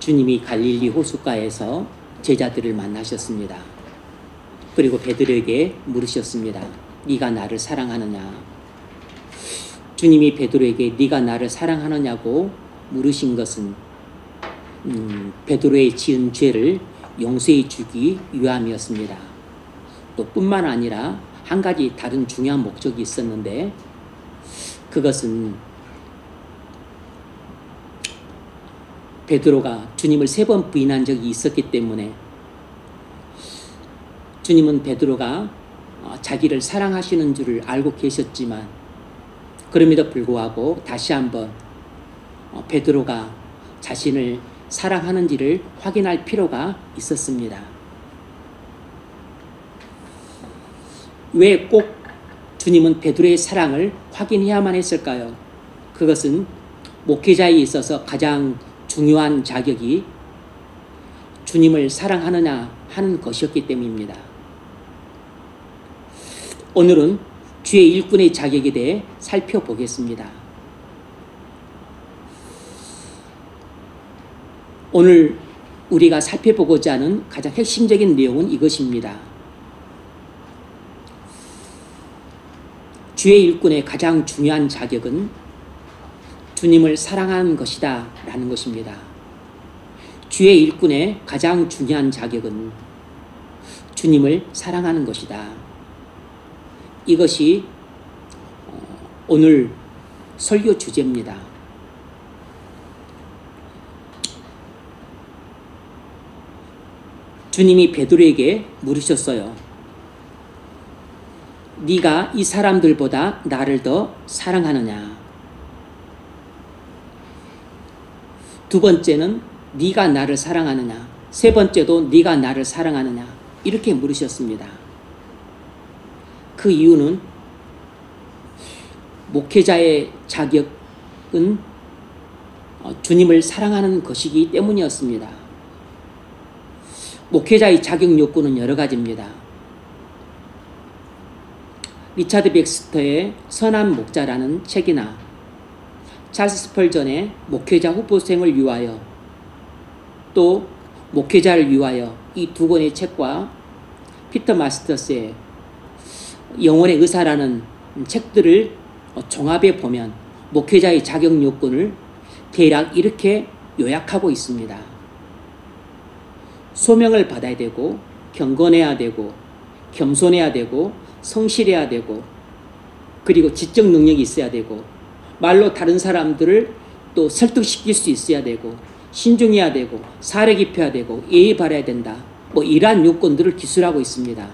주님이 갈릴리 호숫가에서 제자들을 만나셨습니다. 그리고 베드로에게 물으셨습니다. 네가 나를 사랑하느냐? 주님이 베드로에게 네가 나를 사랑하느냐고 물으신 것은 베드로의 지은 죄를 용서해 주기 위함이었습니다. 또 뿐만 아니라 한 가지 다른 중요한 목적이 있었는데, 그것은 베드로가 주님을 3번 부인한 적이 있었기 때문에 주님은 베드로가 자기를 사랑하시는 줄을 알고 계셨지만, 그럼에도 불구하고 다시 한번 베드로가 자신을 사랑하는지를 확인할 필요가 있었습니다. 왜 꼭 주님은 베드로의 사랑을 확인해야만 했을까요? 그것은 목회자에 있어서 가장 중요한 자격이 주님을 사랑하느냐 하는 것이었기 때문입니다. 오늘은 주의 일꾼의 자격에 대해 살펴보겠습니다. 오늘 우리가 살펴보고자 하는 가장 핵심적인 내용은 이것입니다. 주의 일꾼의 가장 중요한 자격은 주님을 사랑하는 것이다 라는 것입니다. 주의 일꾼의 가장 중요한 자격은 주님을 사랑하는 것이다. 이것이 오늘 설교 주제입니다. 주님이 베드로에게 물으셨어요. 네가 이 사람들보다 나를 더 사랑하느냐? 두 번째는 네가 나를 사랑하느냐? 세 번째도 네가 나를 사랑하느냐? 이렇게 물으셨습니다. 그 이유는 목회자의 자격은 주님을 사랑하는 것이기 때문이었습니다. 목회자의 자격 요건은 여러 가지입니다. 리차드 백스터의 선한 목자라는 책이나 찰스 스펄전의 목회자 후보생을 위하여, 또 목회자를 위하여, 이 두 권의 책과 피터 마스터스의 영혼의 의사라는 책들을 종합해 보면 목회자의 자격 요건을 대략 이렇게 요약하고 있습니다. 소명을 받아야 되고, 경건해야 되고, 겸손해야 되고, 성실해야 되고, 그리고 지적 능력이 있어야 되고, 말로 다른 사람들을 또 설득시킬 수 있어야 되고, 신중해야 되고, 사려 깊어야 되고, 예의 바라야 된다. 이러한 요건들을 기술하고 있습니다.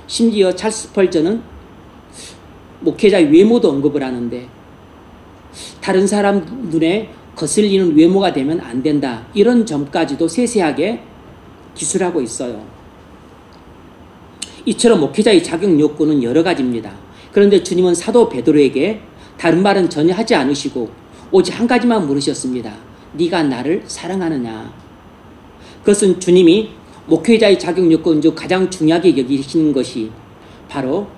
심지어 찰스 스펄전은 목회자의 외모도 언급을 하는데, 다른 사람 눈에 거슬리는 외모가 되면 안 된다. 이런 점까지도 세세하게 기술하고 있어요. 이처럼 목회자의 자격 요건은 여러 가지입니다. 그런데 주님은 사도 베드로에게 다른 말은 전혀 하지 않으시고 오직 한 가지만 물으셨습니다. 네가 나를 사랑하느냐? 그것은 주님이 목회자의 자격 요건 중 가장 중요하게 여기시는 것이 바로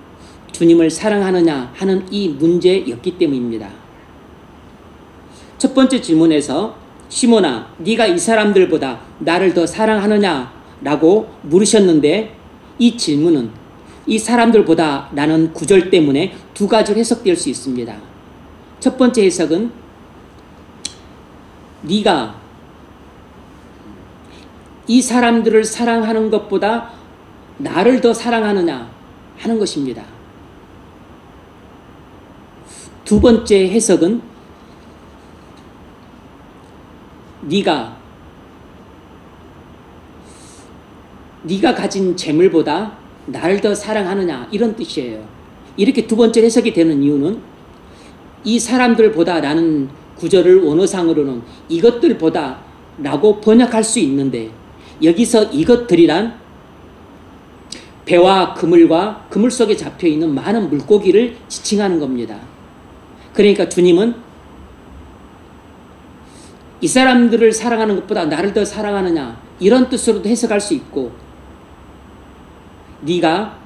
주님을 사랑하느냐 하는 이 문제였기 때문입니다. 첫 번째 질문에서 시몬아, 네가 이 사람들보다 나를 더 사랑하느냐? 라고 물으셨는데, 이 질문은 이 사람들보다 라는 구절 때문에 두 가지로 해석될 수 있습니다. 첫 번째 해석은 네가 이 사람들을 사랑하는 것보다 나를 더 사랑하느냐 하는 것입니다. 두 번째 해석은 네가 가진 재물보다 나를 더 사랑하느냐, 이런 뜻이에요. 이렇게 두 번째 해석이 되는 이유는 이 사람들보다 라는 구절을 원어상으로는 이것들보다 라고 번역할 수 있는데, 여기서 이것들이란 배와 그물과 그물 속에 잡혀있는 많은 물고기를 지칭하는 겁니다. 그러니까 주님은 이 사람들을 사랑하는 것보다 나를 더 사랑하느냐, 이런 뜻으로도 해석할 수 있고, 네가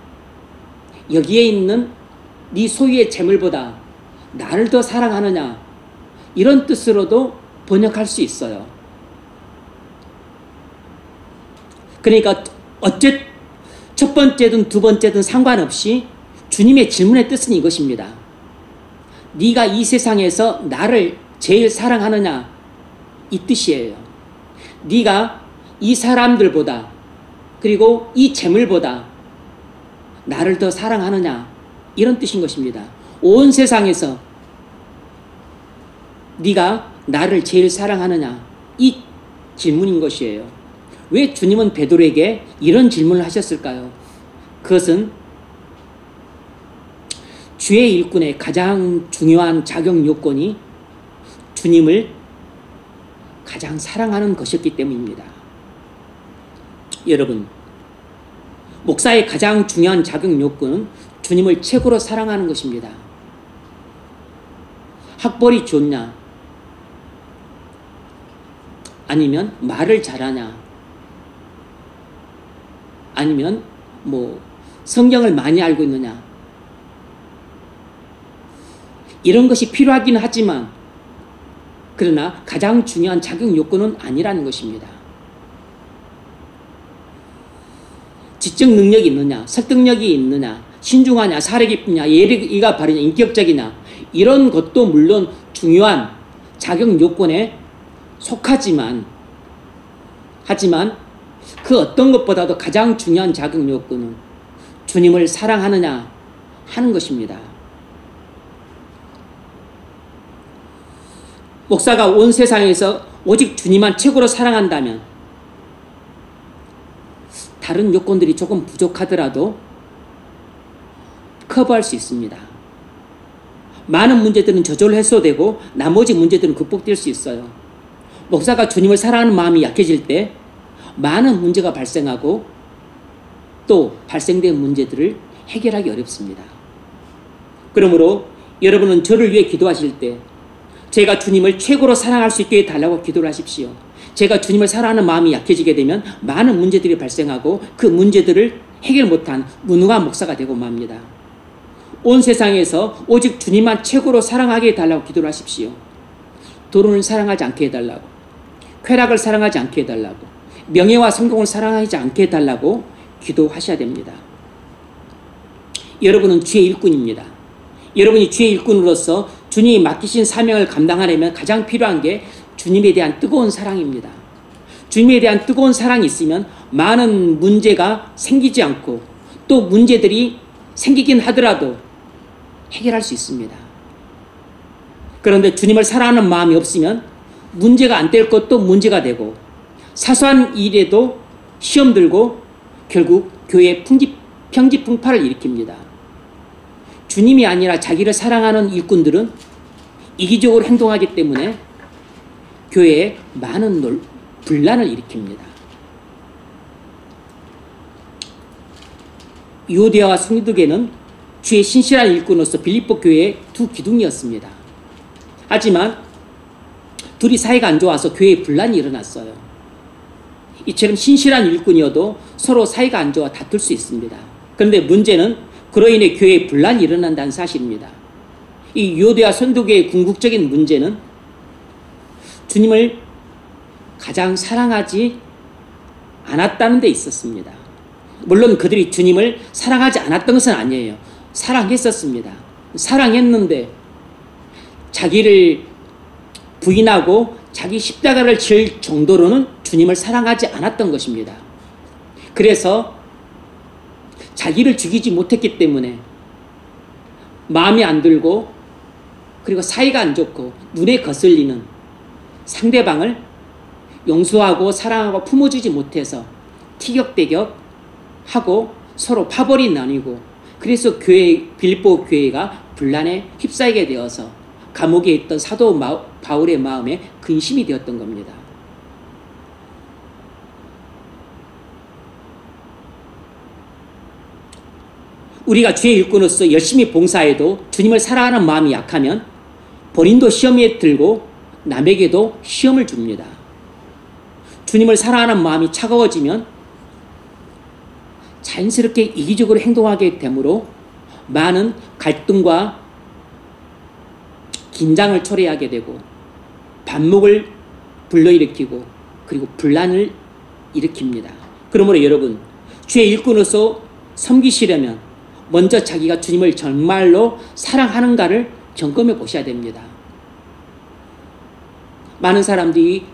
여기에 있는 네 소유의 재물보다 나를 더 사랑하느냐, 이런 뜻으로도 번역할 수 있어요. 그러니까 첫 번째든 두 번째든 상관없이 주님의 질문의 뜻은 이것입니다. 네가 이 세상에서 나를 제일 사랑하느냐, 이 뜻이에요. 네가 이 사람들보다 그리고 이 재물보다 나를 더 사랑하느냐, 이런 뜻인 것입니다. 온 세상에서 네가 나를 제일 사랑하느냐, 이 질문인 것이에요. 왜 주님은 베드로에게 이런 질문을 하셨을까요? 그것은 주의 일꾼의 가장 중요한 자격 요건이 주님을 가장 사랑하는 것이었기 때문입니다. 여러분, 목사의 가장 중요한 자격 요건은 주님을 최고로 사랑하는 것입니다. 학벌이 좋냐, 아니면 말을 잘하냐, 아니면 성경을 많이 알고 있느냐, 이런 것이 필요하긴 하지만 그러나 가장 중요한 자격 요건은 아니라는 것입니다. 지적 능력이 있느냐, 설득력이 있느냐, 신중하냐, 사려 깊으냐, 예의가 바르냐, 인격적이냐, 이런 것도 물론 중요한 자격 요건에 속하지만 하지만 그 어떤 것보다도 가장 중요한 자격 요건은 주님을 사랑하느냐 하는 것입니다. 목사가 온 세상에서 오직 주님만 최고로 사랑한다면 다른 요건들이 조금 부족하더라도 커버할 수 있습니다. 많은 문제들은 저절로 해소되고 나머지 문제들은 극복될 수 있어요. 목사가 주님을 사랑하는 마음이 약해질 때 많은 문제가 발생하고 또 발생된 문제들을 해결하기 어렵습니다. 그러므로 여러분은 저를 위해 기도하실 때 제가 주님을 최고로 사랑할 수 있게 해달라고 기도를 하십시오. 제가 주님을 사랑하는 마음이 약해지게 되면 많은 문제들이 발생하고 그 문제들을 해결 못한 무능한 목사가 되고 맙니다. 온 세상에서 오직 주님만 최고로 사랑하게 해달라고 기도를 하십시오. 돈을 사랑하지 않게 해달라고, 쾌락을 사랑하지 않게 해달라고, 명예와 성공을 사랑하지 않게 해달라고 기도하셔야 됩니다. 여러분은 주의 일꾼입니다. 여러분이 주의 일꾼으로서 주님이 맡기신 사명을 감당하려면 가장 필요한 게 주님에 대한 뜨거운 사랑입니다. 주님에 대한 뜨거운 사랑이 있으면 많은 문제가 생기지 않고 또 문제들이 생기긴 하더라도 해결할 수 있습니다. 그런데 주님을 사랑하는 마음이 없으면 문제가 안 될 것도 문제가 되고 사소한 일에도 시험 들고 결국 교회에 평지풍파를 일으킵니다. 주님이 아니라 자기를 사랑하는 일꾼들은 이기적으로 행동하기 때문에 교회에 많은 분란을 일으킵니다. 유오디아와 순두개는 주의 신실한 일꾼으로서 빌립보 교회의 두 기둥이었습니다. 하지만 둘이 사이가 안 좋아서 교회에 분란이 일어났어요. 이처럼 신실한 일꾼이어도 서로 사이가 안 좋아 다툴 수 있습니다. 그런데 문제는 그로 인해 교회에 분란이 일어난다는 사실입니다. 이 유오디아 순두개의 궁극적인 문제는 주님을 가장 사랑하지 않았다는 데 있었습니다. 물론 그들이 주님을 사랑하지 않았던 것은 아니에요. 사랑했었습니다. 사랑했는데 자기를 부인하고 자기 십자가를 질 정도로는 주님을 사랑하지 않았던 것입니다. 그래서 자기를 죽이지 못했기 때문에 마음이 안 들고 그리고 사이가 안 좋고 눈에 거슬리는 상대방을 용서하고 사랑하고 품어주지 못해서 티격태격하고 서로 파벌이 나뉘고 그래서 빌립보 교회가 분란에 휩싸이게 되어서 감옥에 있던 사도 바울의 마음에 근심이 되었던 겁니다. 우리가 주의 일꾼으로서 열심히 봉사해도 주님을 사랑하는 마음이 약하면 본인도 시험에 들고 남에게도 시험을 줍니다. 주님을 사랑하는 마음이 차가워지면 자연스럽게 이기적으로 행동하게 되므로 많은 갈등과 긴장을 초래하게 되고 반목을 불러일으키고 그리고 분란을 일으킵니다. 그러므로 여러분, 주의 일꾼으로서 섬기시려면 먼저 자기가 주님을 정말로 사랑하는가를 점검해 보셔야 됩니다. 많은 사람들이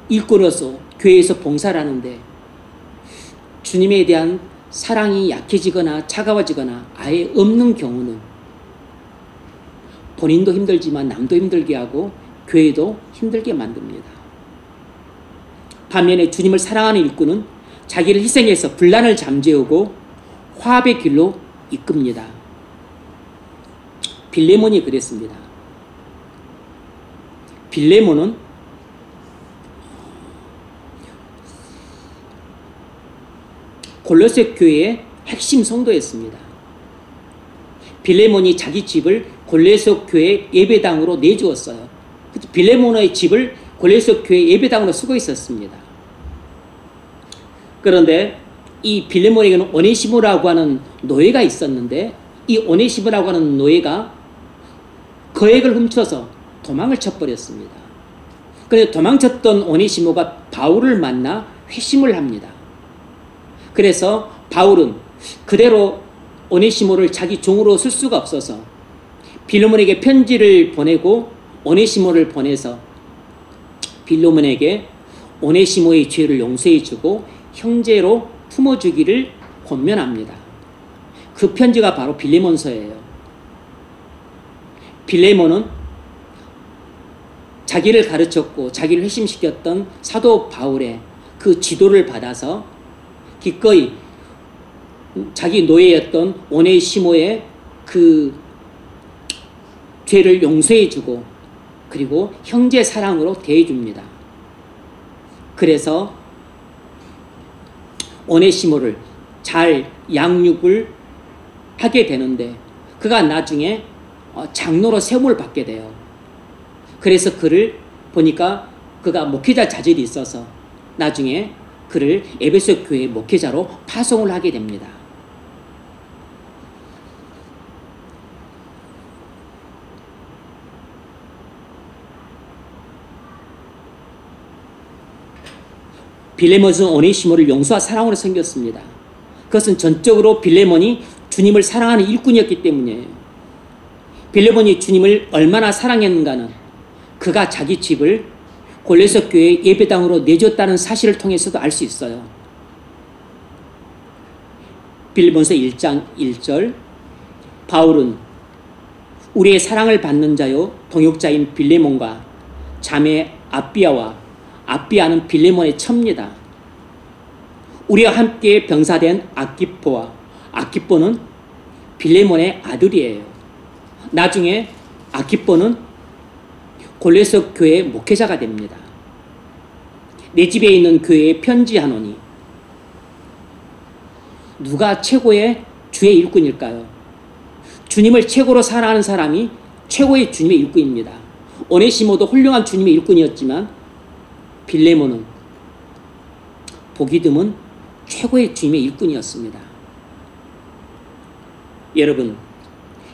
일꾼으로서 교회에서 봉사를 하는데 주님에 대한 사랑이 약해지거나 차가워지거나 아예 없는 경우는 본인도 힘들지만 남도 힘들게 하고 교회도 힘들게 만듭니다. 반면에 주님을 사랑하는 일꾼은 자기를 희생해서 분란을 잠재우고 화합의 길로 이끕니다. 빌레몬이 그랬습니다. 빌레몬은 골로새 교회의 핵심 성도였습니다. 빌레몬이 자기 집을 골로새 교회 예배당으로 내주었어요. 빌레몬의 집을 골로새 교회 예배당으로 쓰고 있었습니다. 그런데 이 빌레몬에게는 오네시모라고 하는 노예가 있었는데 이 오네시모라고 하는 노예가 거액을 훔쳐서 도망을 쳐버렸습니다. 그런데 도망쳤던 오네시모가 바울을 만나 회심을 합니다. 그래서 바울은 그대로 오네시모를 자기 종으로 쓸 수가 없어서 빌레몬에게 편지를 보내고 오네시모를 보내서 빌레몬에게 오네시모의 죄를 용서해주고 형제로 품어주기를 권면합니다. 그 편지가 바로 빌레몬서예요. 빌레몬은 자기를 가르쳤고 자기를 회심시켰던 사도 바울의 그 지도를 받아서 기꺼이 자기 노예였던 오네시모의 그 죄를 용서해주고 그리고 형제 사랑으로 대해줍니다. 그래서 오네시모를 잘 양육을 하게 되는데 그가 나중에 장로로 세움을 받게 돼요. 그래서 그를 보니까 그가 목회자 자질이 있어서 나중에 그를 에베소 교회 목회자로 파송을 하게 됩니다. 빌레몬은 오네시모를 용서와 사랑으로 섬겼습니다. 그것은 전적으로 빌레몬이 주님을 사랑하는 일꾼이었기 때문이에요. 빌레몬이 주님을 얼마나 사랑했는가는 그가 자기 집을 골로새 교회 예배당으로 내줬다는 사실을 통해서도 알 수 있어요. 빌레몬서 1장 1절 바울은 우리의 사랑을 받는 자요 동역자인 빌레몬과 자매 아비아는 빌레몬의 첩니다. 우리와 함께 병사된 아키포는 빌레몬의 아들이에요. 나중에 아키포는 골로새 교회 목회자가 됩니다. 내 집에 있는 교회에 편지하노니 누가 최고의 주의 일꾼일까요? 주님을 최고로 사랑하는 사람이 최고의 주님의 일꾼입니다. 오네시모도 훌륭한 주님의 일꾼이었지만 빌레몬은 보기 드문 최고의 주님의 일꾼이었습니다. 여러분,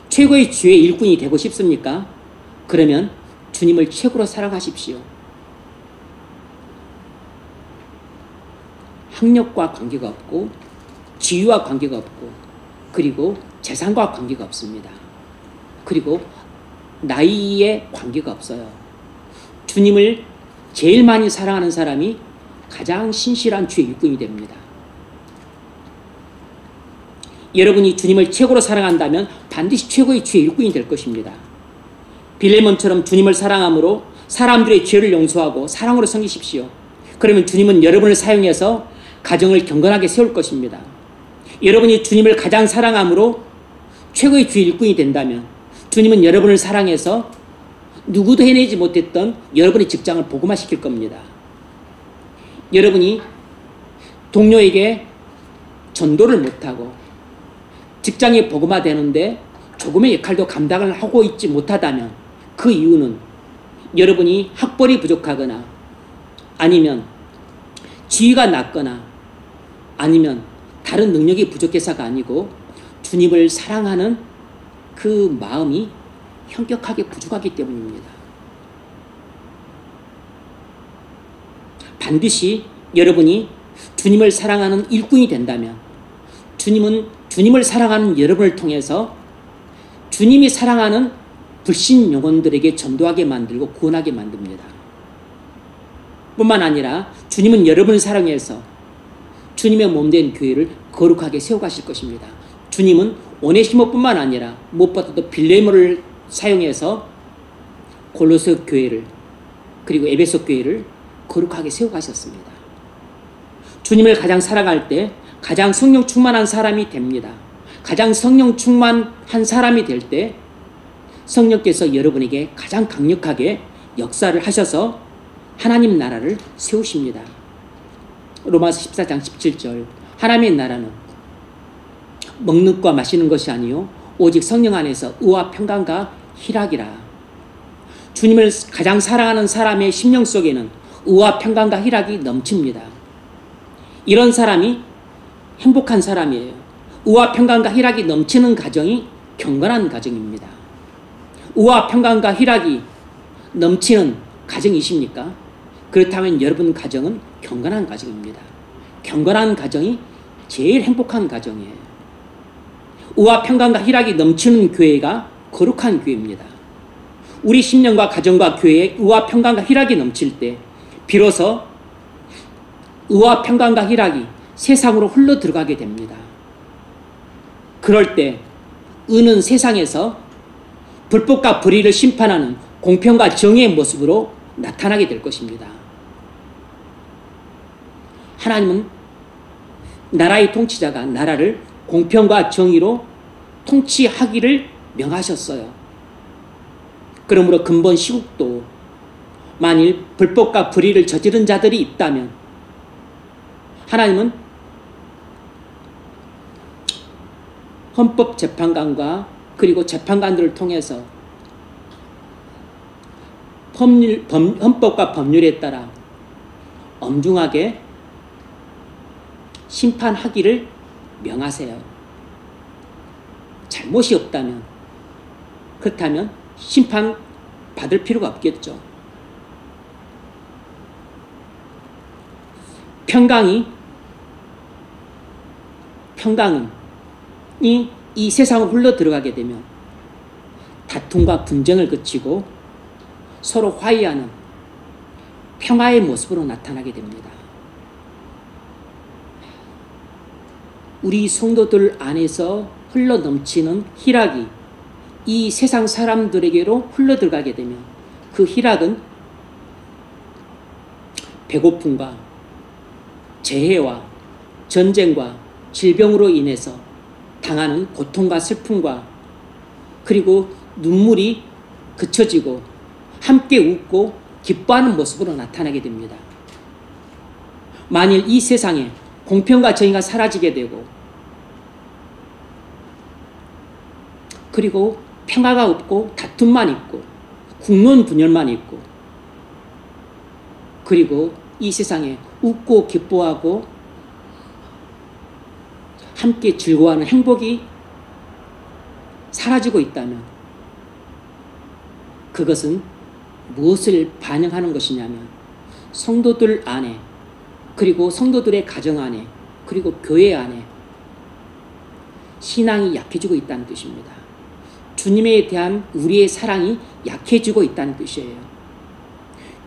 최고의 주의 일꾼이 되고 싶습니까? 그러면 주님을 최고로 사랑하십시오. 학력과 관계가 없고 지위와 관계가 없고 그리고 재산과 관계가 없습니다. 그리고 나이에 관계가 없어요. 주님을 제일 많이 사랑하는 사람이 가장 신실한 주의 일꾼이 됩니다. 여러분이 주님을 최고로 사랑한다면 반드시 최고의 주의 일꾼이 될 것입니다. 빌레몬처럼 주님을 사랑함으로 사람들의 죄를 용서하고 사랑으로 섬기십시오. 그러면 주님은 여러분을 사용해서 가정을 경건하게 세울 것입니다. 여러분이 주님을 가장 사랑함으로 최고의 주의 일꾼이 된다면 주님은 여러분을 사랑해서 누구도 해내지 못했던 여러분의 직장을 복음화시킬 겁니다. 여러분이 동료에게 전도를 못하고 직장이 복음화되는데 조금의 역할도 감당을 하고 있지 못하다면 그 이유는 여러분이 학벌이 부족하거나 아니면 지위가 낮거나 아니면 다른 능력이 부족해서가 아니고 주님을 사랑하는 그 마음이 현격하게 부족하기 때문입니다. 반드시 여러분이 주님을 사랑하는 일꾼이 된다면 주님은 주님을 사랑하는 여러분을 통해서 주님이 사랑하는 불신 영혼들에게 전도하게 만들고 구원하게 만듭니다. 뿐만 아니라 주님은 여러분을 사랑해서 주님의 몸된 교회를 거룩하게 세워가실 것입니다. 주님은 오네시모뿐만 아니라 무엇보다도 빌레모를 사용해서 골로새 교회를 그리고 에베소 교회를 거룩하게 세워가셨습니다. 주님을 가장 사랑할 때 가장 성령 충만한 사람이 됩니다. 가장 성령 충만한 사람이 될 때 성령께서 여러분에게 가장 강력하게 역사를 하셔서 하나님 나라를 세우십니다. 로마서 14장 17절 하나님의 나라는 먹는 것과 마시는 것이 아니요 오직 성령 안에서 의와 평강과 희락이라. 주님을 가장 사랑하는 사람의 심령 속에는 의와 평강과 희락이 넘칩니다. 이런 사람이 행복한 사람이에요. 의와 평강과 희락이 넘치는 가정이 경건한 가정입니다. 의와 평강과 희락이 넘치는 가정이십니까? 그렇다면 여러분 가정은 경건한 가정입니다. 경건한 가정이 제일 행복한 가정이에요. 의와 평강과 희락이 넘치는 교회가 거룩한 교회입니다. 우리 심령과 가정과 교회에 의와 평강과 희락이 넘칠 때 비로소 의와 평강과 희락이 세상으로 흘러 들어가게 됩니다. 그럴 때 의는 세상에서 불법과 불의를 심판하는 공평과 정의의 모습으로 나타나게 될 것입니다. 하나님은 나라의 통치자가 나라를 공평과 정의로 통치하기를 명하셨어요. 그러므로 근본 시국도 만일 불법과 불의를 저지른 자들이 있다면 하나님은 헌법재판관과 그리고 재판관들을 통해서 헌법과 법률에 따라 엄중하게 심판하기를 명하세요. 잘못이 없다면 그렇다면 심판 받을 필요가 없겠죠. 평강은 이 세상으로 흘러 들어가게 되면 다툼과 분쟁을 그치고 서로 화해하는 평화의 모습으로 나타나게 됩니다. 우리 성도들 안에서 흘러 넘치는 희락이 이 세상 사람들에게로 흘러 들어가게 되면 그 희락은 배고픔과 재해와 전쟁과 질병으로 인해서 당하는 고통과 슬픔과 그리고 눈물이 그쳐지고 함께 웃고 기뻐하는 모습으로 나타나게 됩니다. 만일 이 세상에 공평과 정의가 사라지게 되고 그리고 평화가 없고 다툼만 있고 국론 분열만 있고 그리고 이 세상에 웃고 기뻐하고 함께 즐거워하는 행복이 사라지고 있다면 그것은 무엇을 반영하는 것이냐면 성도들 안에 그리고 성도들의 가정 안에 그리고 교회 안에 신앙이 약해지고 있다는 뜻입니다. 주님에 대한 우리의 사랑이 약해지고 있다는 뜻이에요.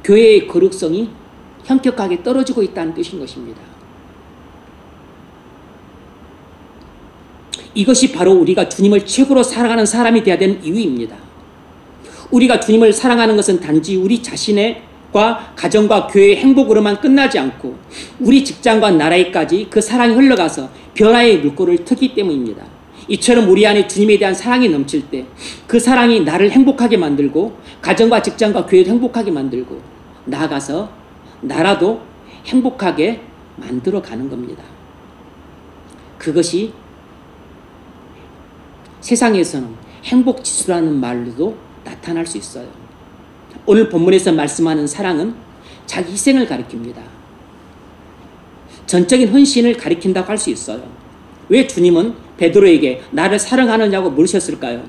교회의 거룩성이 현격하게 떨어지고 있다는 뜻인 것입니다. 이것이 바로 우리가 주님을 최고로 사랑하는 사람이 되어야 되는 이유입니다. 우리가 주님을 사랑하는 것은 단지 우리 자신과 가정과 교회의 행복으로만 끝나지 않고 우리 직장과 나라에까지 그 사랑이 흘러가서 변화의 물꼬를 트기 때문입니다. 이처럼 우리 안에 주님에 대한 사랑이 넘칠 때 그 사랑이 나를 행복하게 만들고 가정과 직장과 교회도 행복하게 만들고 나아가서 나라도 행복하게 만들어 가는 겁니다. 그것이 세상에서는 행복지수라는 말로도 나타날 수 있어요. 오늘 본문에서 말씀하는 사랑은 자기 희생을 가리킵니다. 전적인 헌신을 가리킨다고 할 수 있어요. 왜 주님은 베드로에게 나를 사랑하느냐고 물으셨을까요?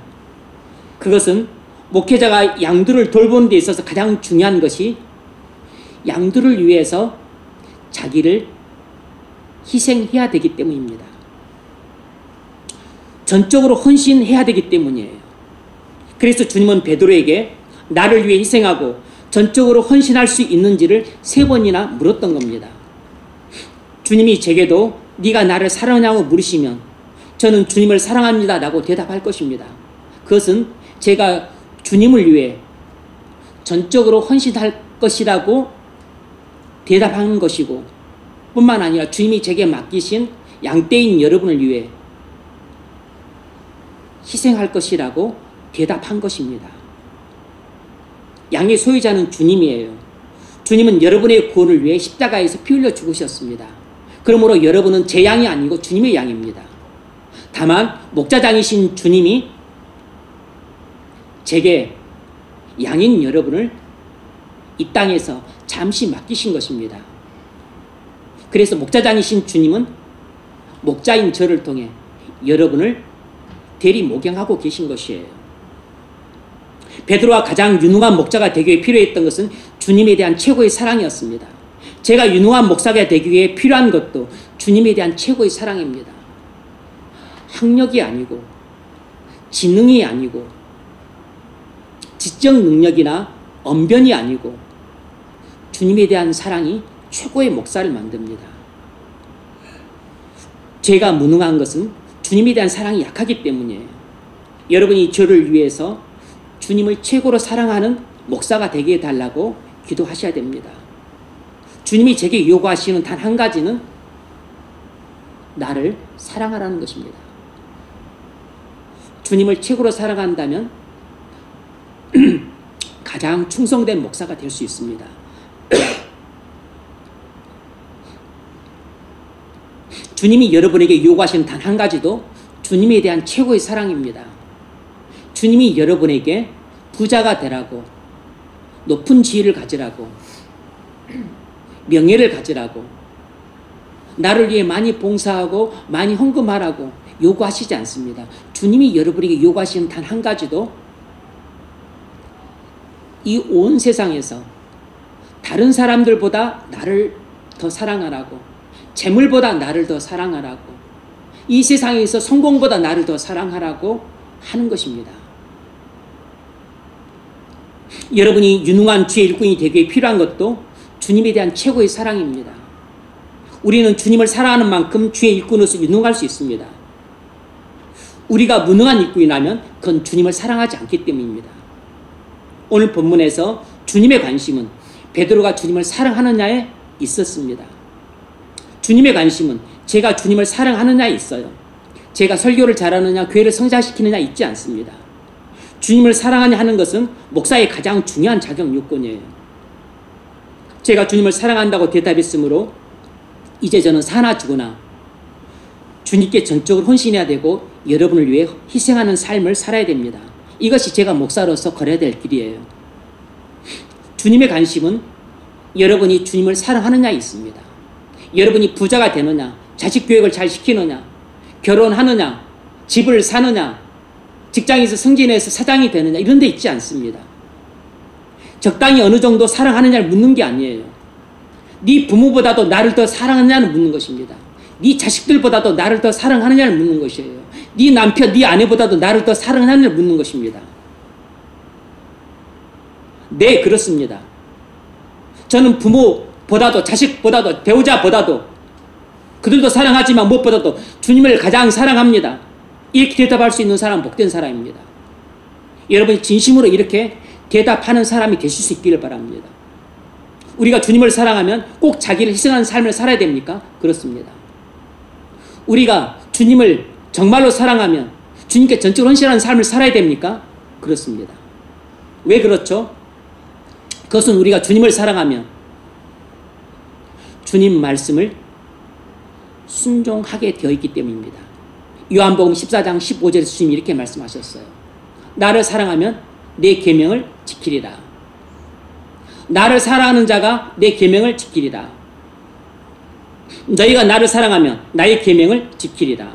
그것은 목회자가 양들을 돌보는 데 있어서 가장 중요한 것이 양들을 위해서 자기를 희생해야 되기 때문입니다. 전적으로 헌신해야 되기 때문이에요. 그래서 주님은 베드로에게 나를 위해 희생하고 전적으로 헌신할 수 있는지를 3번이나 물었던 겁니다. 주님이 제게도 네가 나를 사랑하냐고 물으시면 저는 주님을 사랑합니다 라고 대답할 것입니다. 그것은 제가 주님을 위해 전적으로 헌신할 것이라고 대답하는 것이고 뿐만 아니라 주님이 제게 맡기신 양떼인 여러분을 위해 희생할 것이라고 대답한 것입니다. 양의 소유자는 주님이에요. 주님은 여러분의 구원을 위해 십자가에서 피 흘려 죽으셨습니다. 그러므로 여러분은 제 양이 아니고 주님의 양입니다. 다만 목자장이신 주님이 제게 양인 여러분을 이 땅에서 잠시 맡기신 것입니다. 그래서 목자장이신 주님은 목자인 저를 통해 여러분을 대리 목양하고 계신 것이에요. 베드로가 가장 유능한 목자가 되기 위해 필요했던 것은 주님에 대한 최고의 사랑이었습니다. 제가 유능한 목사가 되기 위해 필요한 것도 주님에 대한 최고의 사랑입니다. 학력이 아니고 지능이 아니고 지적 능력이나 언변이 아니고 주님에 대한 사랑이 최고의 목사를 만듭니다. 제가 무능한 것은 주님에 대한 사랑이 약하기 때문이에요. 여러분이 저를 위해서 주님을 최고로 사랑하는 목사가 되게 해달라고 기도하셔야 됩니다. 주님이 제게 요구하시는 단 한 가지는 나를 사랑하라는 것입니다. 주님을 최고로 사랑한다면 가장 충성된 목사가 될 수 있습니다. 주님이 여러분에게 요구하시는 단 한 가지도 주님에 대한 최고의 사랑입니다. 주님이 여러분에게 부자가 되라고, 높은 지위를 가지라고, 명예를 가지라고, 나를 위해 많이 봉사하고 많이 헌금하라고 요구하시지 않습니다. 주님이 여러분에게 요구하시는 단 한 가지도 이 온 세상에서 다른 사람들보다 나를 더 사랑하라고, 재물보다 나를 더 사랑하라고, 이 세상에서 성공보다 나를 더 사랑하라고 하는 것입니다. 여러분이 유능한 주의 일꾼이 되기 위해 필요한 것도 주님에 대한 최고의 사랑입니다. 우리는 주님을 사랑하는 만큼 주의 일꾼으로서 유능할 수 있습니다. 우리가 무능한 일꾼이라면 그건 주님을 사랑하지 않기 때문입니다. 오늘 본문에서 주님의 관심은 베드로가 주님을 사랑하느냐에 있었습니다. 주님의 관심은 제가 주님을 사랑하느냐에 있어요. 제가 설교를 잘하느냐, 교회를 성장시키느냐 있지 않습니다. 주님을 사랑하냐 하는 것은 목사의 가장 중요한 자격 요건이에요. 제가 주님을 사랑한다고 대답했으므로 이제 저는 사나 죽으나 주님께 전적으로 헌신해야 되고 여러분을 위해 희생하는 삶을 살아야 됩니다. 이것이 제가 목사로서 걸어야 될 길이에요. 주님의 관심은 여러분이 주님을 사랑하느냐에 있습니다. 여러분이 부자가 되느냐, 자식 교육을 잘 시키느냐, 결혼하느냐, 집을 사느냐, 직장에서 승진해서 사장이 되느냐 이런 데 있지 않습니다. 적당히 어느 정도 사랑하느냐를 묻는 게 아니에요. 네 부모보다도 나를 더 사랑하느냐를 묻는 것입니다. 네 자식들보다도 나를 더 사랑하느냐를 묻는 것이에요. 네 남편, 네 아내보다도 나를 더 사랑하느냐를 묻는 것입니다. 네, 그렇습니다. 저는 부모보다도 자식보다도 배우자보다도 그들도 사랑하지만 무엇보다도 주님을 가장 사랑합니다. 이렇게 대답할 수 있는 사람은 복된 사람입니다. 여러분이 진심으로 이렇게 대답하는 사람이 되실 수 있기를 바랍니다. 우리가 주님을 사랑하면 꼭 자기를 희생하는 삶을 살아야 됩니까? 그렇습니다. 우리가 주님을 정말로 사랑하면 주님께 전적으로 헌신하는 삶을 살아야 됩니까? 그렇습니다. 왜 그렇죠? 그것은 우리가 주님을 사랑하면 주님 말씀을 순종하게 되어 있기 때문입니다. 요한복음 14장 15절에서 주님이 이렇게 말씀하셨어요. 나를 사랑하면 내 계명을 지키리라. 나를 사랑하는 자가 내 계명을 지키리라. 너희가 나를 사랑하면 나의 계명을 지키리라.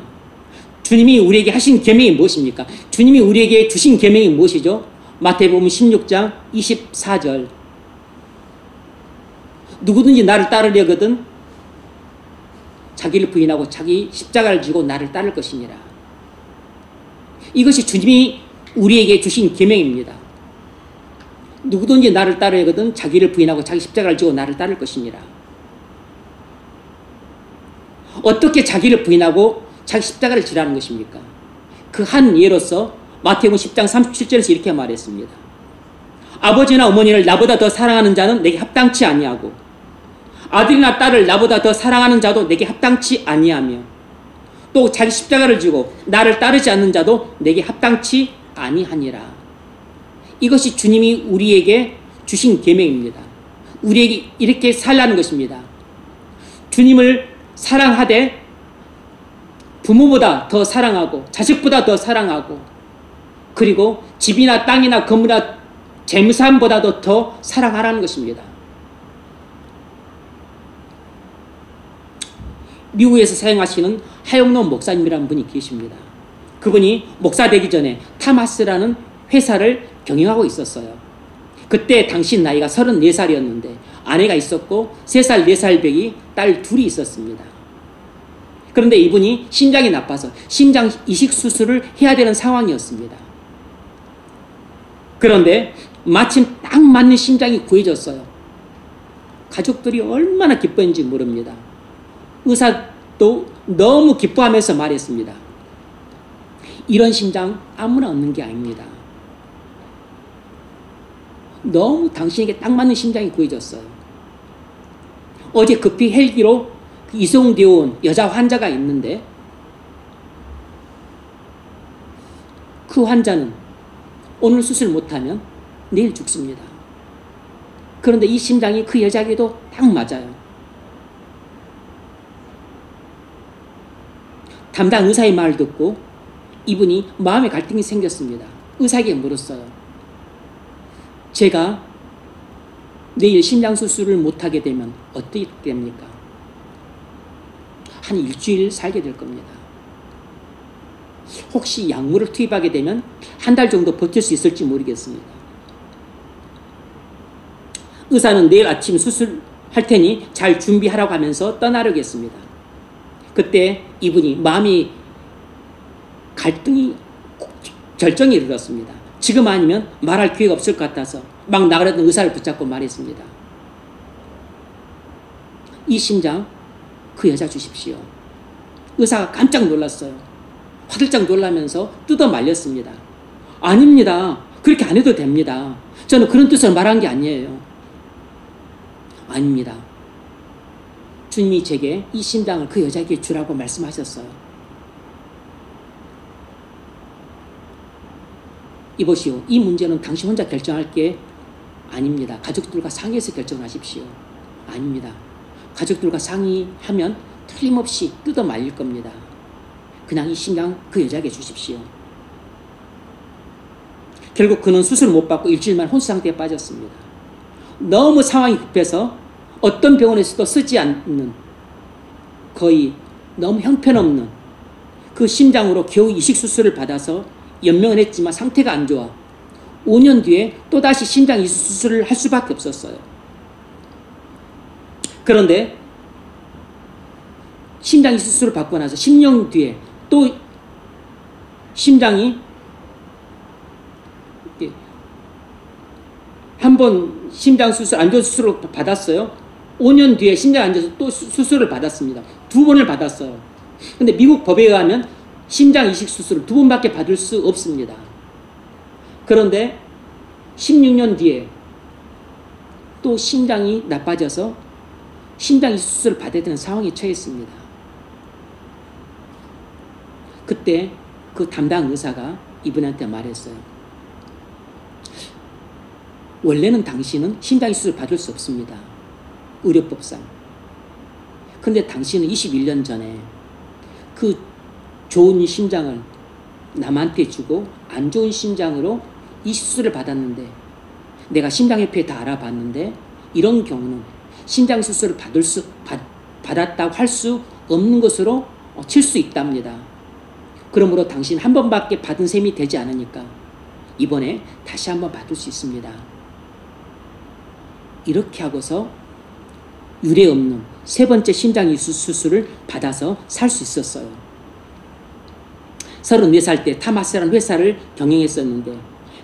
주님이 우리에게 하신 계명이 무엇입니까? 주님이 우리에게 주신 계명이 무엇이죠? 마태복음 16장 24절. 누구든지 나를 따르려거든 자기를 부인하고 자기 십자가를 지고 나를 따를 것이니라. 이것이 주님이 우리에게 주신 계명입니다. 누구든지 나를 따르거든 자기를 부인하고 자기 십자가를 지고 나를 따를 것이니라. 어떻게 자기를 부인하고 자기 십자가를 지라는 것입니까? 그 한 예로서 마태복음 10장 37절에서 이렇게 말했습니다. 아버지나 어머니를 나보다 더 사랑하는 자는 내게 합당치 아니하고 아들이나 딸을 나보다 더 사랑하는 자도 내게 합당치 아니하며 또 자기 십자가를 지고 나를 따르지 않는 자도 내게 합당치 아니하니라. 이것이 주님이 우리에게 주신 계명입니다. 우리에게 이렇게 살라는 것입니다. 주님을 사랑하되 부모보다 더 사랑하고 자식보다 더 사랑하고 그리고 집이나 땅이나 건물이나 재물산보다도 더 사랑하라는 것입니다. 미국에서 사용하시는 하용론 목사님이라는 분이 계십니다. 그분이 목사 되기 전에 타마스라는 회사를 경영하고 있었어요. 그때 당시 나이가 34살이었는데 아내가 있었고 3살, 4살 배기 딸 둘이 있었습니다. 그런데 이분이 심장이 나빠서 심장 이식 수술을 해야 되는 상황이었습니다. 그런데 마침 딱 맞는 심장이 구해졌어요. 가족들이 얼마나 기뻐했는지 모릅니다. 의사도 너무 기뻐하면서 말했습니다. 이런 심장 아무나 얻는 게 아닙니다. 너무 당신에게 딱 맞는 심장이 구해졌어요. 어제 급히 헬기로 이송되어 온 여자 환자가 있는데 그 환자는 오늘 수술 못하면 내일 죽습니다. 그런데 이 심장이 그 여자에게도 딱 맞아요. 담당 의사의 말을 듣고 이분이 마음의 갈등이 생겼습니다. 의사에게 물었어요. 제가 내일 심장 수술을 못하게 되면 어떻게 됩니까? 한 일주일 살게 될 겁니다. 혹시 약물을 투입하게 되면 한 달 정도 버틸 수 있을지 모르겠습니다. 의사는 내일 아침 수술할 테니 잘 준비하라고 하면서 떠나려고 했습니다. 그때 이분이 마음이 갈등이 절정에 이르렀습니다. 지금 아니면 말할 기회가 없을 것 같아서 막 나가려던 의사를 붙잡고 말했습니다. 이 심장 그 여자 주십시오. 의사가 깜짝 놀랐어요. 화들짝 놀라면서 뜯어 말렸습니다. 아닙니다. 그렇게 안 해도 됩니다. 저는 그런 뜻으로 말한 게 아니에요. 아닙니다. 주님이 제게 이 심장을 그 여자에게 주라고 말씀하셨어요. 이보시오. 이 문제는 당신 혼자 결정할 게 아닙니다. 가족들과 상의해서 결정하십시오. 아닙니다. 가족들과 상의하면 틀림없이 뜯어 말릴 겁니다. 그냥 이 심장 그 여자에게 주십시오. 결국 그는 수술을 못 받고 일주일만 혼수 상태에 빠졌습니다. 너무 상황이 급해서 어떤 병원에서도 쓰지 않는 거의 너무 형편없는 그 심장으로 겨우 이식 수술을 받아서 연명을 했지만 상태가 안 좋아 5년 뒤에 또다시 심장 이식 수술을 할 수밖에 없었어요. 그런데 심장 이식 수술을 받고 나서 10년 뒤에 또 심장이 한 번 심장 수술, 안전 수술을 받았어요. 5년 뒤에 심장 안 좋아서 또 수술을 받았습니다. 2번을 받았어요. 근데 미국 법에 의하면 심장 이식 수술을 2번밖에 받을 수 없습니다. 그런데 16년 뒤에 또 심장이 나빠져서 심장 이식 수술을 받아야 되는 상황에 처했습니다. 그때 그 담당 의사가 이분한테 말했어요. 원래는 당신은 심장 이식 수술 받을 수 없습니다. 의료법상. 근데 당신은 21년 전에 그 좋은 심장을 남한테 주고 안 좋은 심장으로 이 수술을 받았는데 내가 심장협회에 다 알아봤는데 이런 경우는 심장 수술을 받았다고 할 수 없는 것으로 칠 수 있답니다. 그러므로 당신 한 번밖에 받은 셈이 되지 않으니까 이번에 다시 한번 받을 수 있습니다. 이렇게 하고서 유례 없는 세 번째 심장 이식 수술을 받아서 살 수 있었어요. 34살 때 타마스라는 회사를 경영했었는데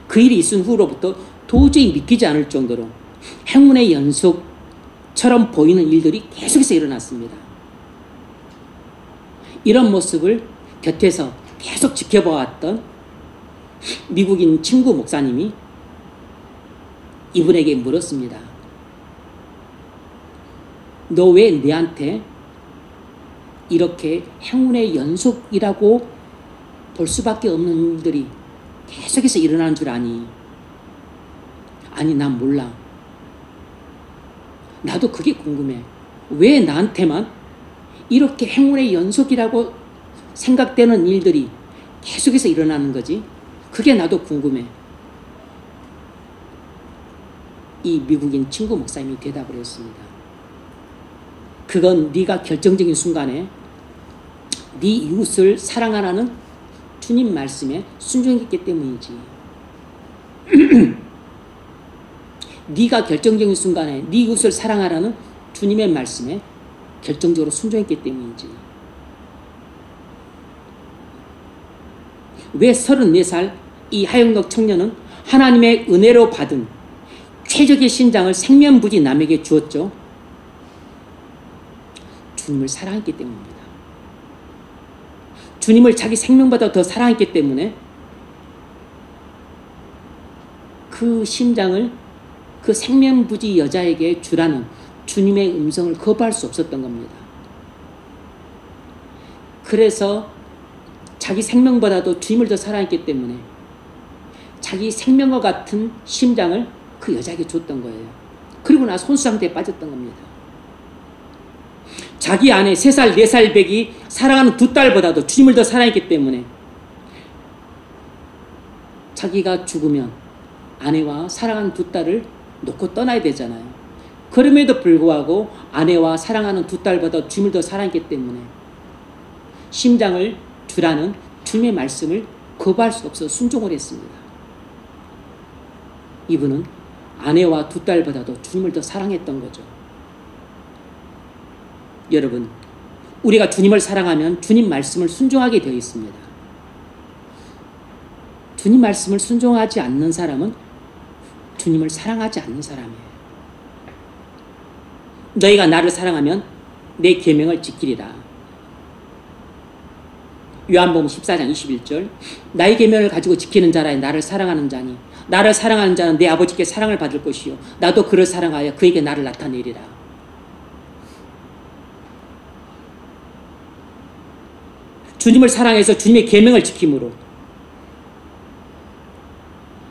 그 일이 있은 후로부터 도저히 믿기지 않을 정도로 행운의 연속처럼 보이는 일들이 계속해서 일어났습니다. 이런 모습을 곁에서 계속 지켜보았던 미국인 친구 목사님이 이분에게 물었습니다. 너 왜 내한테 이렇게 행운의 연속이라고 볼 수밖에 없는 일들이 계속해서 일어나는 줄 아니? 아니, 난 몰라. 나도 그게 궁금해. 왜 나한테만 이렇게 행운의 연속이라고 생각되는 일들이 계속해서 일어나는 거지? 그게 나도 궁금해. 이 미국인 친구 목사님이 대답을 했습니다. 그건 네가 결정적인 순간에 네 이웃을 사랑하라는 주님 말씀에 순종했기 때문이지. 네가 결정적인 순간에 네 이웃을 사랑하라는 주님의 말씀에 결정적으로 순종했기 때문이지. 왜 34살 이 하영덕 청년은 하나님의 은혜로 받은 최적의 신장을 생면부지 남에게 주었죠? 주님을 사랑했기 때문입니다. 주님을 자기 생명보다 더 사랑했기 때문에 그 심장을 그 생면부지 여자에게 주라는 주님의 음성을 거부할 수 없었던 겁니다. 그래서 자기 생명보다도 주님을 더 사랑했기 때문에 자기 생명과 같은 심장을 그 여자에게 줬던 거예요. 그리고 나서 혼수상태에 빠졌던 겁니다. 자기 아내 3살, 4살 백이 사랑하는 두 딸보다도 주님을 더 사랑했기 때문에 자기가 죽으면 아내와 사랑하는 두 딸을 놓고 떠나야 되잖아요. 그럼에도 불구하고 아내와 사랑하는 두 딸보다 주님을 더 사랑했기 때문에 심장을 주라는 주님의 말씀을 거부할 수 없어서 순종을 했습니다. 이분은 아내와 두 딸보다도 주님을 더 사랑했던 거죠. 여러분, 우리가 주님을 사랑하면 주님 말씀을 순종하게 되어 있습니다. 주님 말씀을 순종하지 않는 사람은 주님을 사랑하지 않는 사람이에요. 너희가 나를 사랑하면 내 계명을 지키리라. 요한복음 14장 21절 나의 계명을 가지고 지키는 자라 나를 사랑하는 자니 나를 사랑하는 자는 내 아버지께 사랑을 받을 것이요 나도 그를 사랑하여 그에게 나를 나타내리라. 주님을 사랑해서 주님의 계명을 지킴으로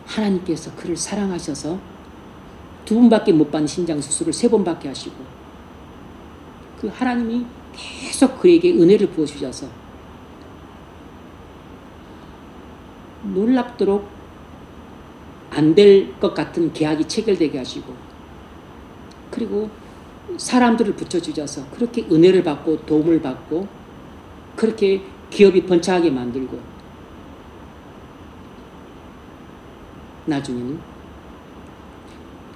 하나님께서 그를 사랑하셔서 2번밖에 못 받는 신장 수술을 3번밖에 하시고 그 하나님이 계속 그에게 은혜를 부어주셔서 놀랍도록 안 될 것 같은 계약이 체결되게 하시고 그리고 사람들을 붙여주셔서 그렇게 은혜를 받고 도움을 받고 그렇게 기업이 번창하게 만들고 나중에는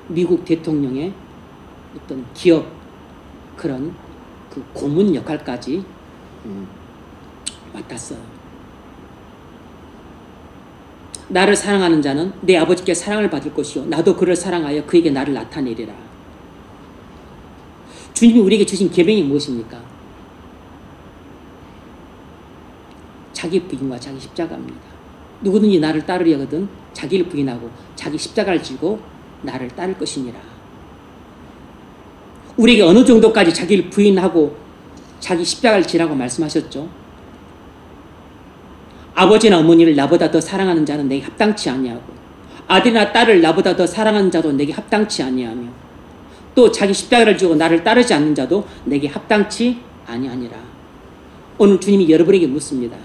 미국 대통령의 어떤 기업 그런 그 고문 역할까지 맡았어요. 나를 사랑하는 자는 내 아버지께 사랑을 받을 것이요 나도 그를 사랑하여 그에게 나를 나타내리라. 주님이 우리에게 주신 계명이 무엇입니까? 자기 부인과 자기 십자가입니다. 누구든지 나를 따르려거든 자기를 부인하고 자기 십자가를 지고 나를 따를 것이니라. 우리에게 어느 정도까지 자기를 부인하고 자기 십자가를 지라고 말씀하셨죠? 아버지나 어머니를 나보다 더 사랑하는 자는 내게 합당치 아니하고 아들이나 딸을 나보다 더 사랑하는 자도 내게 합당치 아니하며 또 자기 십자가를 지고 나를 따르지 않는 자도 내게 합당치 아니하니라. 오늘 주님이 여러분에게 묻습니다.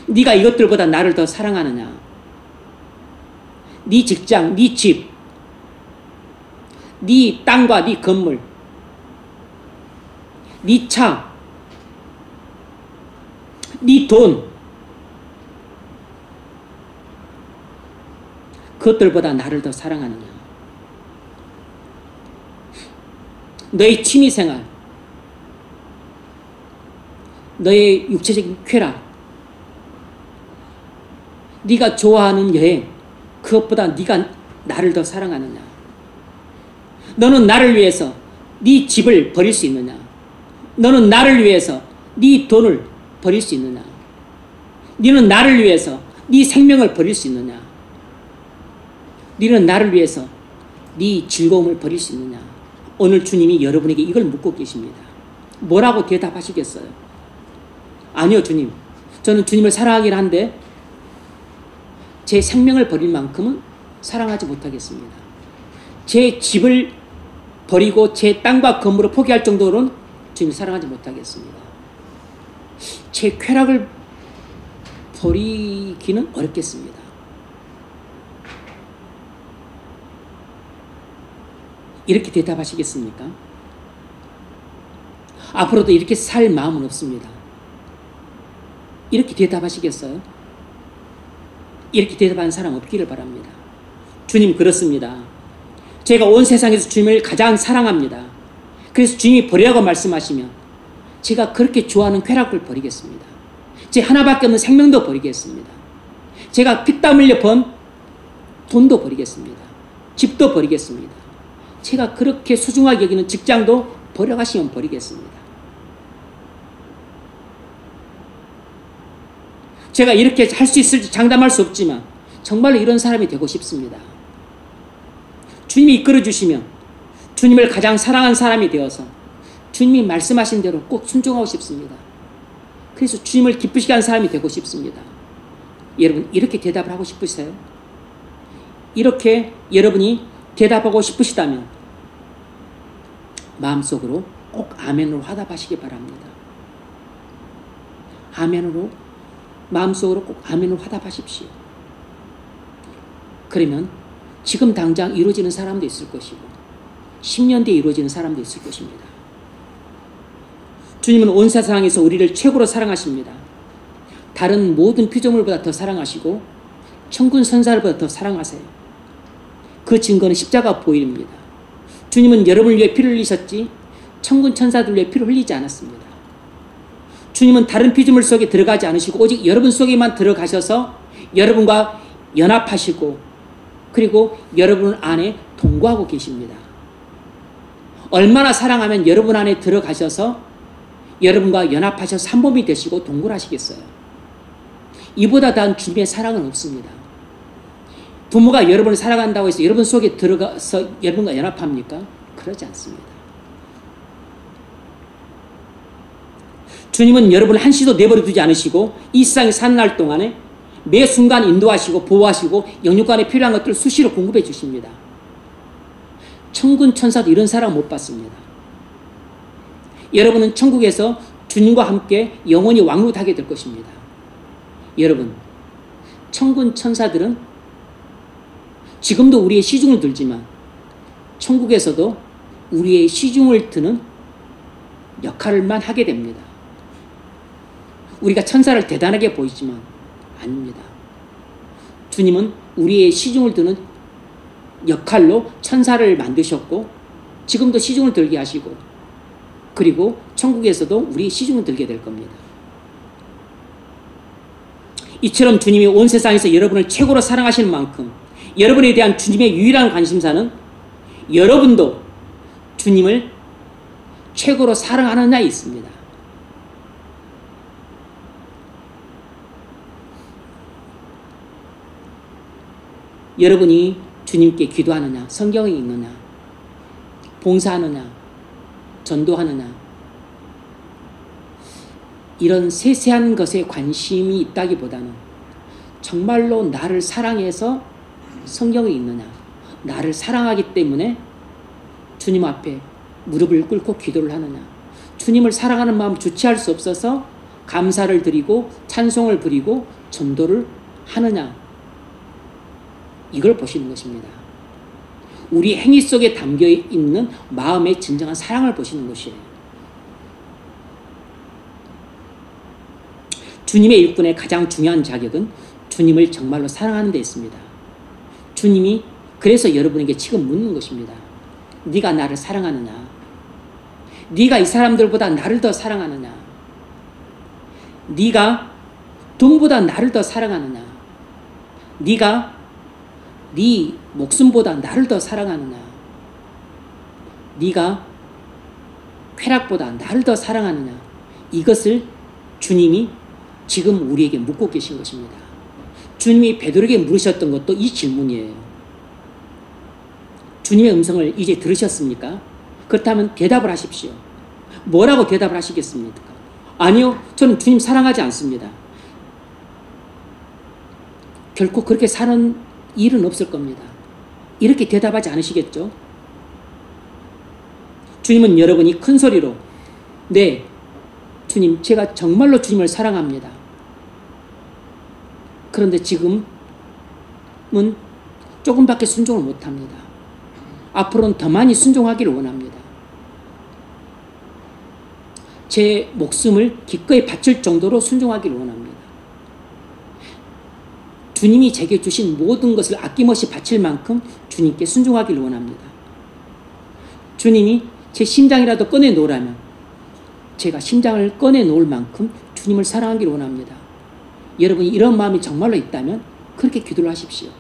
네가 이것들보다 나를 더 사랑하느냐? 네 직장, 네 집, 네 땅과 네 건물, 네 차, 네 돈, 그것들보다 나를 더 사랑하느냐? 너의 취미생활, 너의 육체적인 쾌락, 네가 좋아하는 여행, 그것보다 네가 나를 더 사랑하느냐? 너는 나를 위해서 네 집을 버릴 수 있느냐? 너는 나를 위해서 네 돈을 버릴 수 있느냐? 너는 나를 위해서 네 생명을 버릴 수 있느냐? 너는 나를 위해서 네 즐거움을 버릴 수 있느냐? 오늘 주님이 여러분에게 이걸 묻고 계십니다. 뭐라고 대답하시겠어요? 아니요, 주님. 저는 주님을 사랑하긴 한데 제 생명을 버릴 만큼은 사랑하지 못하겠습니다. 제 집을 버리고 제 땅과 건물을 포기할 정도로는 주님을 사랑하지 못하겠습니다. 제 쾌락을 버리기는 어렵겠습니다. 이렇게 대답하시겠습니까? 앞으로도 이렇게 살 마음은 없습니다. 이렇게 대답하시겠어요? 이렇게 대답하는 사람 없기를 바랍니다. 주님 그렇습니다. 제가 온 세상에서 주님을 가장 사랑합니다. 그래서 주님이 버리라고 말씀하시면 제가 그렇게 좋아하는 쾌락을 버리겠습니다. 제 하나밖에 없는 생명도 버리겠습니다. 제가 피땀 흘려 번 돈도 버리겠습니다. 집도 버리겠습니다. 제가 그렇게 소중하게 여기는 직장도 버려가시면 버리겠습니다. 제가 이렇게 할 수 있을지 장담할 수 없지만 정말로 이런 사람이 되고 싶습니다. 주님이 이끌어 주시면 주님을 가장 사랑하는 사람이 되어서 주님이 말씀하신 대로 꼭 순종하고 싶습니다. 그래서 주님을 기쁘시게 하는 사람이 되고 싶습니다. 여러분 이렇게 대답을 하고 싶으세요? 이렇게 여러분이 대답하고 싶으시다면 마음속으로 꼭 아멘으로 화답하시기 바랍니다. 아멘으로 마음속으로 꼭 아멘으로 화답하십시오. 그러면 지금 당장 이루어지는 사람도 있을 것이고 10년 뒤에 이루어지는 사람도 있을 것입니다. 주님은 온 세상에서 우리를 최고로 사랑하십니다. 다른 모든 피조물보다 더 사랑하시고 천군 선사들보다 더 사랑하세요. 그 증거는 십자가 보일입니다. 주님은 여러분을 위해 피를 흘리셨지 천군 천사들 위해 피를 흘리지 않았습니다. 주님은 다른 피조물 속에 들어가지 않으시고 오직 여러분 속에만 들어가셔서 여러분과 연합하시고 그리고 여러분 안에 동거하고 계십니다. 얼마나 사랑하면 여러분 안에 들어가셔서 여러분과 연합하셔서 한 몸이 되시고 동거를 하시겠어요? 이보다 다른 주님의 사랑은 없습니다. 부모가 여러분을 사랑한다고 해서 여러분 속에 들어가서 여러분과 연합합니까? 그러지 않습니다. 주님은 여러분을 한시도 내버려 두지 않으시고 이 세상에 사는 날 동안에 매 순간 인도하시고 보호하시고 영육간에 필요한 것들을 수시로 공급해 주십니다. 천군 천사도 이런 사랑 못 받습니다. 여러분은 천국에서 주님과 함께 영원히 왕노하게 될 것입니다. 여러분, 천군 천사들은 지금도 우리의 시중을 들지만 천국에서도 우리의 시중을 드는 역할만 하게 됩니다. 우리가 천사를 대단하게 보이지만 아닙니다. 주님은 우리의 시중을 드는 역할로 천사를 만드셨고 지금도 시중을 들게 하시고 그리고 천국에서도 우리의 시중을 들게 될 겁니다. 이처럼 주님이 온 세상에서 여러분을 최고로 사랑하시는 만큼 여러분에 대한 주님의 유일한 관심사는 여러분도 주님을 최고로 사랑하느냐에 있습니다. 여러분이 주님께 기도하느냐, 성경에 읽느냐, 봉사하느냐, 전도하느냐 이런 세세한 것에 관심이 있다기보다는 정말로 나를 사랑해서 성경을 읽느냐, 나를 사랑하기 때문에 주님 앞에 무릎을 꿇고 기도를 하느냐, 주님을 사랑하는 마음 주체할 수 없어서 감사를 드리고 찬송을 부리고 전도를 하느냐, 이걸 보시는 것입니다. 우리 행위 속에 담겨있는 마음의 진정한 사랑을 보시는 것이에요. 주님의 일꾼의 가장 중요한 자격은 주님을 정말로 사랑하는 데 있습니다. 주님이 그래서 여러분에게 지금 묻는 것입니다. 네가 나를 사랑하느냐? 네가 이 사람들보다 나를 더 사랑하느냐? 네가 돈보다 나를 더 사랑하느냐? 네가 네 목숨보다 나를 더 사랑하느냐? 네가 쾌락보다 나를 더 사랑하느냐? 이것을 주님이 지금 우리에게 묻고 계신 것입니다. 주님이 베드로에게 물으셨던 것도 이 질문이에요. 주님의 음성을 이제 들으셨습니까? 그렇다면 대답을 하십시오. 뭐라고 대답을 하시겠습니까? 아니요, 저는 주님 사랑하지 않습니다. 결코 그렇게 사는 일은 없을 겁니다. 이렇게 대답하지 않으시겠죠? 주님은 여러분이 큰 소리로 네, 주님, 제가 정말로 주님을 사랑합니다. 그런데 지금은 조금밖에 순종을 못합니다. 앞으로는 더 많이 순종하기를 원합니다. 제 목숨을 기꺼이 바칠 정도로 순종하기를 원합니다. 주님이 제게 주신 모든 것을 아낌없이 바칠 만큼 주님께 순종하기를 원합니다. 주님이 제 심장이라도 꺼내놓으라면 제가 심장을 꺼내놓을 만큼 주님을 사랑하기를 원합니다. 여러분이 이런 마음이 정말로 있다면 그렇게 기도를 하십시오.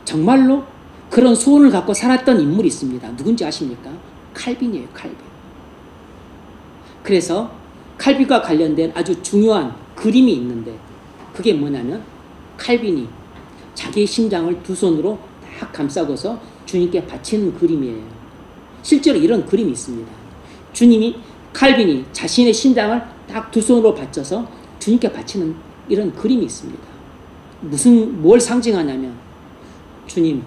정말로 그런 소원을 갖고 살았던 인물이 있습니다. 누군지 아십니까? 칼빈이에요. 칼빈. 그래서 칼빈과 관련된 아주 중요한 그림이 있는데 그게 뭐냐면 칼빈이 자기의 심장을 두 손으로 딱 감싸고서 주님께 바치는 그림이에요. 실제로 이런 그림이 있습니다. 주님이 칼빈이 자신의 심장을 딱 두 손으로 받쳐서 주님께 바치는 이런 그림이 있습니다. 뭘 상징하냐면 주님,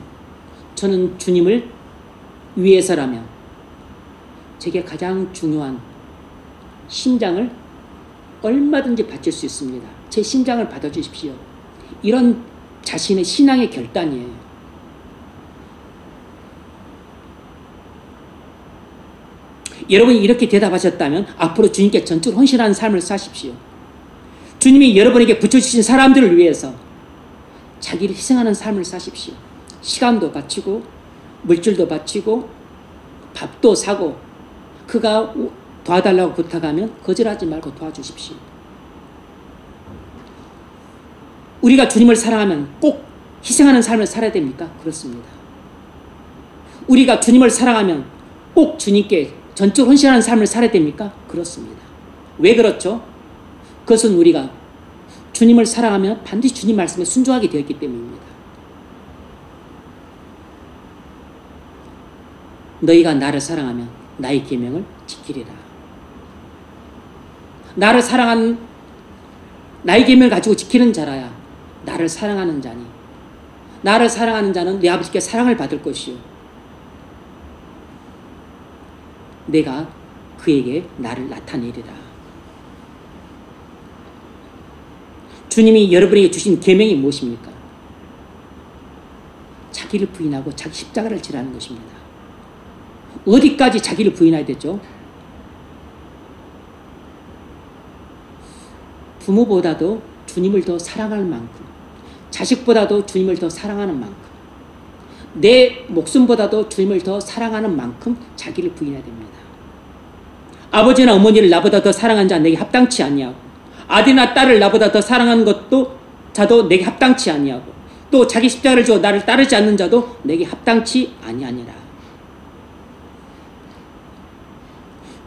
저는 주님을 위해서라면 제게 가장 중요한 심장을 얼마든지 바칠 수 있습니다. 제 심장을 받아주십시오. 이런 자신의 신앙의 결단이에요. 여러분이 이렇게 대답하셨다면 앞으로 주님께 전적으로 헌신하는 삶을 사십시오. 주님이 여러분에게 붙여주신 사람들을 위해서 자기를 희생하는 삶을 사십시오. 시간도 바치고 물질도 바치고 밥도 사고 그가 도와달라고 부탁하면 거절하지 말고 도와주십시오. 우리가 주님을 사랑하면 꼭 희생하는 삶을 살아야 됩니까? 그렇습니다. 우리가 주님을 사랑하면 꼭 주님께 전적으로 헌신하는 삶을 살아야 됩니까? 그렇습니다. 왜 그렇죠? 그것은 우리가 주님을 사랑하면 반드시 주님 말씀에 순종하게 되었기 때문입니다. 너희가 나를 사랑하면 나의 계명을 지키리라. 나를 사랑하는 나의 계명을 가지고 지키는 자라야 나를 사랑하는 자니 나를 사랑하는 자는 내 아버지께 사랑을 받을 것이요 내가 그에게 나를 나타내리라. 주님이 여러분에게 주신 계명이 무엇입니까? 자기를 부인하고 자기 십자가를 지라는 것입니다. 어디까지 자기를 부인해야 되죠? 부모보다도 주님을 더 사랑할 만큼, 자식보다도 주님을 더 사랑하는 만큼, 내 목숨보다도 주님을 더 사랑하는 만큼 자기를 부인해야 됩니다. 아버지나 어머니를 나보다 더 사랑한 자 내게 합당치 아니하고, 아들이나 딸을 나보다 더 사랑하는 것도 자도 내게 합당치 아니하고, 또 자기 십자가를 지고 나를 따르지 않는 자도 내게 합당치 아니하니라.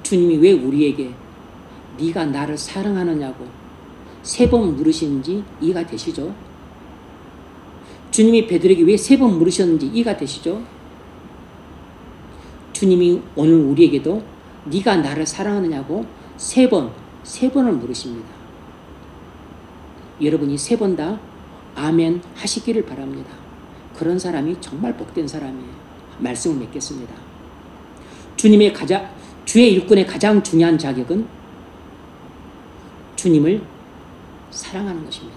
주님이 왜 우리에게 네가 나를 사랑하느냐고 3번 물으시는지 이해가 되시죠? 주님이 베드로에게 왜 3번 물으셨는지 이해가 되시죠? 주님이 오늘 우리에게도 네가 나를 사랑하느냐고 3번을 물으십니다. 여러분이 3번 다 아멘 하시기를 바랍니다. 그런 사람이 정말 복된 사람이에요. 말씀을 맺겠습니다. 주의 일꾼의 가장 중요한 자격은 주님을 사랑하는 것입니다.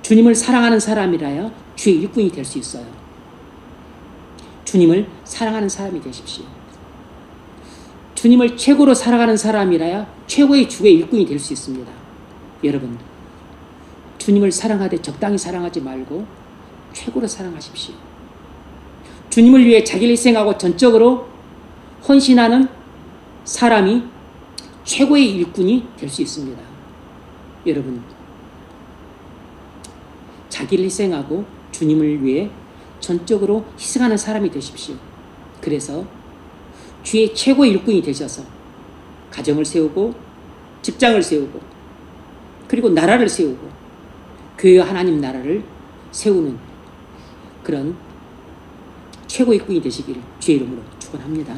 주님을 사랑하는 사람이라야 주의 일꾼이 될 수 있어요. 주님을 사랑하는 사람이 되십시오. 주님을 최고로 사랑하는 사람이라야 최고의 주의 일꾼이 될 수 있습니다. 여러분, 주님을 사랑하되 적당히 사랑하지 말고 최고로 사랑하십시오. 주님을 위해 자기를 희생하고 전적으로 헌신하는 사람이 최고의 일꾼이 될 수 있습니다. 여러분, 자기를 희생하고 주님을 위해 전적으로 희생하는 사람이 되십시오. 그래서 주의 최고의 일꾼이 되셔서 가정을 세우고 직장을 세우고 그리고 나라를 세우고 교회와 하나님 나라를 세우는 그런 최고의 일꾼이 되시기를 주의 이름으로 축원합니다.